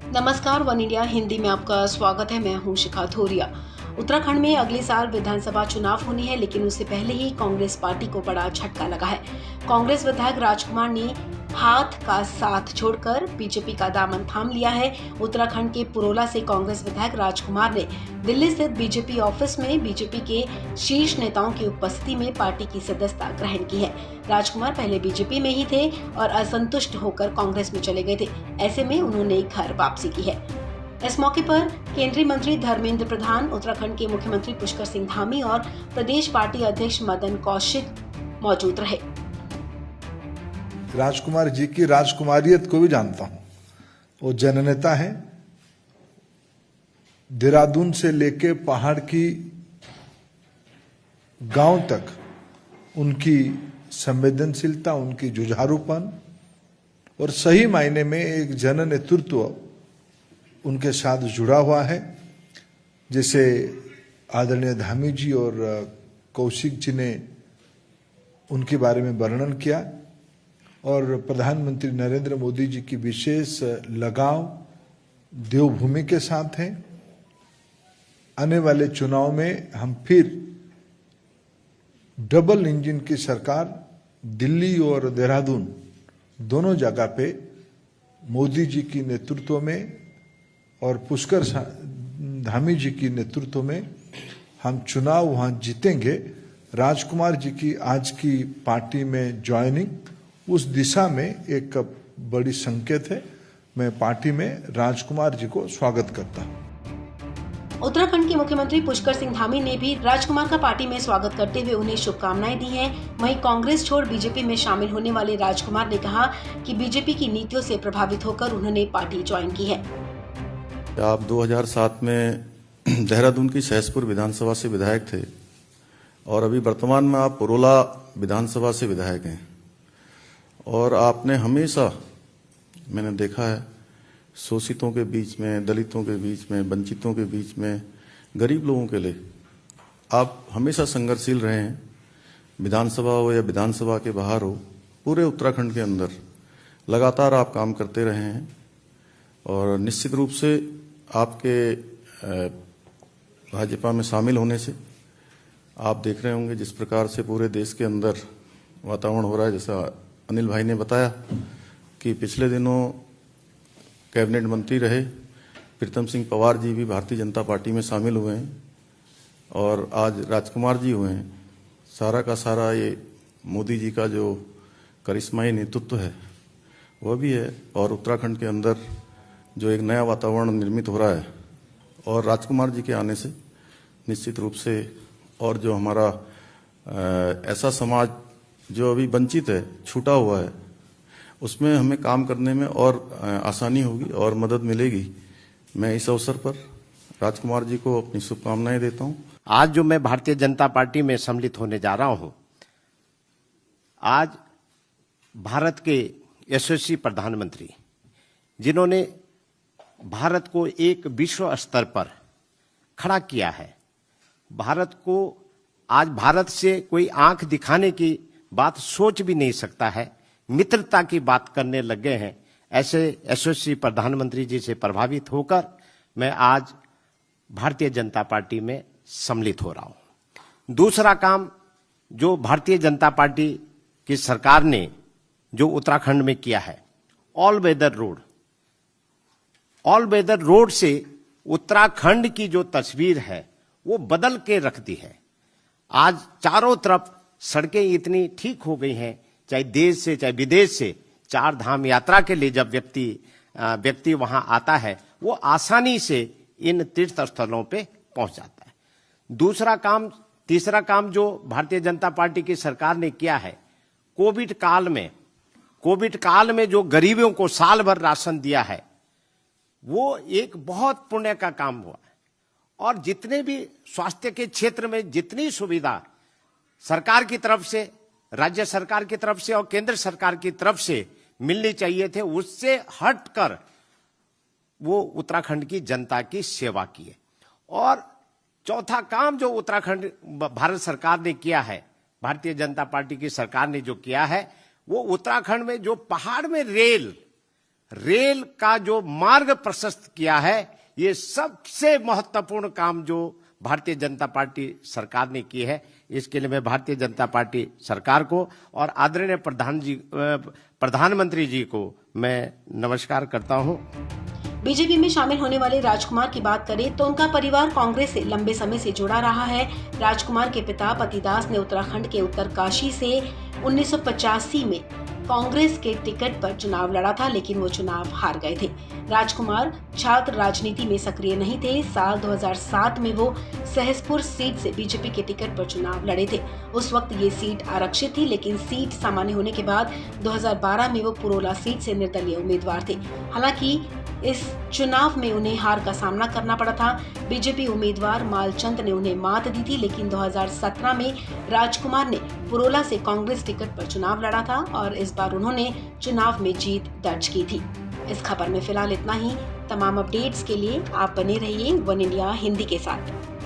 नमस्कार, one India Hindi में आपका स्वागत है। मैं हूं शिखा थोरिया। उत्तराखंड में अगले साल विधानसभा चुनाव होनी है, लेकिन उससे पहले ही कांग्रेस पार्टी को बड़ा झटका लगा है। कांग्रेस विधायक राजकुमार ने हाथ का साथ छोड़कर बीजेपी का दामन थाम लिया है। उत्तराखंड के पुरोला से कांग्रेस विधायक राजकुमार ने दिल्ली स्थित बीजेपी ऑफिस में बीजेपी के शीर्ष नेताओं की उपस्थिति में पार्टी की सदस्यता ग्रहण की है। राजकुमार पहले बीजेपी में ही थे और असंतुष्ट होकर कांग्रेस में चले गए थे। ऐसे में उन्होंने घर वापसी की है। इस मौके पर केंद्रीय मंत्री धर्मेंद्र प्रधान, उत्तराखंड के मुख्यमंत्री पुष्कर सिंह धामी और प्रदेश पार्टी अध्यक्ष मदन कौशिक मौजूद रहे। राजकुमार जी की राजकुमारियत को भी जानता हूं। वो जननेता है। देहरादून से लेके पहाड़ की गांव तक उनकी संवेदनशीलता, उनकी जुझारूपन और सही मायने में एक जन नेतृत्व उनके साथ जुड़ा हुआ है। जैसे आदरणीय धामी जी और कौशिक जी ने उनके बारे में वर्णन किया और प्रधानमंत्री नरेंद्र मोदी जी की विशेष लगाव देवभूमि के साथ है। आने वाले चुनाव में हम फिर डबल इंजन की सरकार दिल्ली और देहरादून दोनों जगह पे मोदी जी की नेतृत्व में और पुष्कर धामी जी की नेतृत्व में हम चुनाव वहां जीतेंगे। राजकुमार जी की आज की पार्टी में ज्वाइनिंग उस दिशा में एक बड़ी संकेत है। मैं पार्टी में राजकुमार जी को स्वागत करता हूं। उत्तराखंड के मुख्यमंत्री पुष्कर सिंह धामी ने भी राजकुमार का पार्टी में स्वागत करते हुए उन्हें शुभकामनाएं दी हैं। वहीं कांग्रेस छोड़ बीजेपी में शामिल होने वाले राजकुमार ने कहा कि बीजेपी की नीतियों से प्रभावित होकर उन्होंने पार्टी ज्वाइन की है। आप 2007 में देहरादून की सहसपुर विधानसभा से विधायक थे और अभी वर्तमान में आप पुरोला विधानसभा से विधायक हैं और आपने हमेशा, मैंने देखा है, शोषितों के बीच में, दलितों के बीच में, वंचितों के बीच में, गरीब लोगों के लिए आप हमेशा संघर्षशील रहे हैं। विधानसभा हो या विधानसभा के बाहर हो, पूरे उत्तराखंड के अंदर लगातार आप काम करते रहे हैं और निश्चित रूप से आपके भाजपा में शामिल होने से आप देख रहे होंगे जिस प्रकार से पूरे देश के अंदर वातावरण हो रहा है। जैसा अनिल भाई ने बताया कि पिछले दिनों कैबिनेट मंत्री रहे प्रीतम सिंह पवार जी भी भारतीय जनता पार्टी में शामिल हुए हैं और आज राजकुमार जी हुए हैं। सारा का सारा ये मोदी जी का जो करिश्माई नेतृत्व है वह भी है और उत्तराखंड के अंदर जो एक नया वातावरण निर्मित हो रहा है और राजकुमार जी के आने से निश्चित रूप से और जो हमारा ऐसा समाज जो अभी वंचित है, छूटा हुआ है, उसमें हमें काम करने में और आसानी होगी और मदद मिलेगी। मैं इस अवसर पर राजकुमार जी को अपनी शुभकामनाएं देता हूं। आज जो मैं भारतीय जनता पार्टी में सम्मिलित होने जा रहा हूं, आज भारत के यशस्वी प्रधानमंत्री जिन्होंने भारत को एक विश्व स्तर पर खड़ा किया है, भारत को आज भारत से कोई आंख दिखाने की बात सोच भी नहीं सकता है, मित्रता की बात करने लग गए हैं। ऐसे यशस्वी प्रधानमंत्री जी से प्रभावित होकर मैं आज भारतीय जनता पार्टी में सम्मिलित हो रहा हूं। दूसरा काम जो भारतीय जनता पार्टी की सरकार ने जो उत्तराखंड में किया है, ऑल वेदर रोड से उत्तराखंड की जो तस्वीर है वो बदल के रख दी है। आज चारों तरफ सड़कें इतनी ठीक हो गई हैं, चाहे देश से चाहे विदेश से, 4 धाम यात्रा के लिए जब व्यक्ति वहां आता है वो आसानी से इन तीर्थ स्थलों पे पहुंच जाता है। तीसरा काम जो भारतीय जनता पार्टी की सरकार ने किया है, कोविड काल में जो गरीबों को साल भर राशन दिया है, वो एक बहुत पुण्य का काम हुआ है। और जितने भी स्वास्थ्य के क्षेत्र में जितनी सुविधा सरकार की तरफ से, राज्य सरकार की तरफ से और केंद्र सरकार की तरफ से मिलनी चाहिए थे, उससे हटकर वो उत्तराखंड की जनता की सेवा की है। और चौथा काम जो उत्तराखंड भारत सरकार ने किया है, भारतीय जनता पार्टी की सरकार ने जो किया है, वो उत्तराखंड में जो पहाड़ में रेल रेल का जो मार्ग प्रशस्त किया है, ये सबसे महत्वपूर्ण काम जो भारतीय जनता पार्टी सरकार ने की है। इसके लिए मैं भारतीय जनता पार्टी सरकार को और आदरणीय प्रधानमंत्री जी को मैं नमस्कार करता हूं। बीजेपी में शामिल होने वाले राजकुमार की बात करें तो उनका परिवार कांग्रेस से लंबे समय से जुड़ा रहा है। राजकुमार के पिता पतिदास ने उत्तराखंड के उत्तरकाशी से 1985 में कांग्रेस के टिकट पर चुनाव लड़ा था, लेकिन वो चुनाव हार गए थे। राजकुमार छात्र राजनीति में सक्रिय नहीं थे। साल 2007 में वो सहसपुर सीट से बीजेपी के टिकट पर चुनाव लड़े थे। उस वक्त ये सीट आरक्षित थी, लेकिन सीट सामान्य होने के बाद 2012 में वो पुरोला सीट से निर्दलीय उम्मीदवार थे। हालांकि इस चुनाव में उन्हें हार का सामना करना पड़ा था। बीजेपी उम्मीदवार मालचंद ने उन्हें मात दी थी, लेकिन 2017 में राजकुमार ने पुरोला से कांग्रेस टिकट पर चुनाव लड़ा था और इस बार उन्होंने चुनाव में जीत दर्ज की थी। इस खबर में फिलहाल इतना ही। तमाम अपडेट्स के लिए आप बने रहिए वन इंडिया हिंदी के साथ।